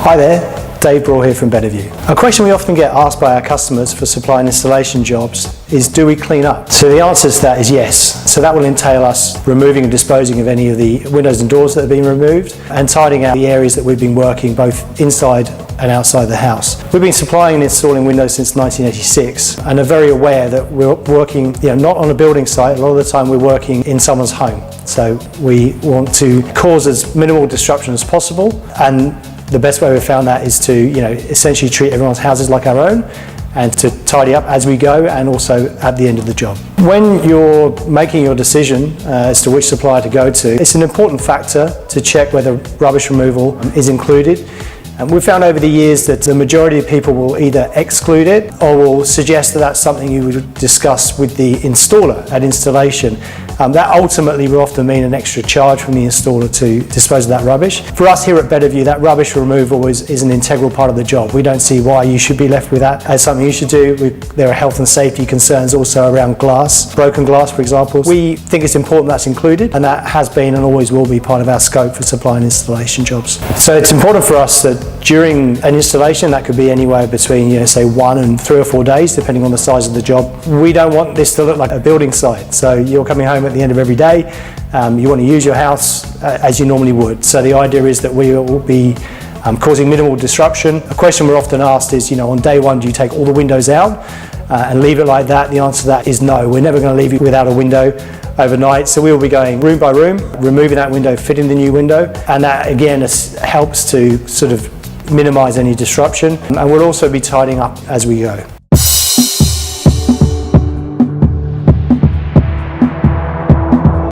Hi there, Dave Brawl here from BetaView. A question we often get asked by our customers for supply and installation jobs is, do we clean up? So the answer to that is yes. So that will entail us removing and disposing of any of the windows and doors that have been removed and tidying out the areas that we've been working both inside and outside the house. We've been supplying and installing windows since 1986 and are very aware that we're working not on a building site. A lot of the time we're working in someone's home. So we want to cause as minimal disruption as possible, and the best way we've found that is to essentially treat everyone's houses like our own and to tidy up as we go and also at the end of the job. When you're making your decision as to which supplier to go to, it's an important factor to check whether rubbish removal is included. And we've found over the years that the majority of people will either exclude it or will suggest that that's something you would discuss with the installer at installation. That ultimately will often mean an extra charge from the installer to dispose of that rubbish. For us here at BetaView, that rubbish removal is an integral part of the job. We don't see why you should be left with that as something you should do. There are health and safety concerns also around glass, broken glass for example. We think it's important that's included, and that has been and always will be part of our scope for supply and installation jobs. So it's important for us that during an installation, that could be anywhere between say 1 and 3 or 4 days depending on the size of the job. We don't want this to look like a building site. So you're coming home at the end of every day, you want to use your house as you normally would. So the idea is that we will be causing minimal disruption. A question we're often asked is, on day one, do you take all the windows out and leave it like that? The answer to that is no. We're never going to leave it without a window overnight. So we will be going room by room, removing that window, fitting the new window, and that again helps to sort of minimise any disruption. And we'll also be tidying up as we go.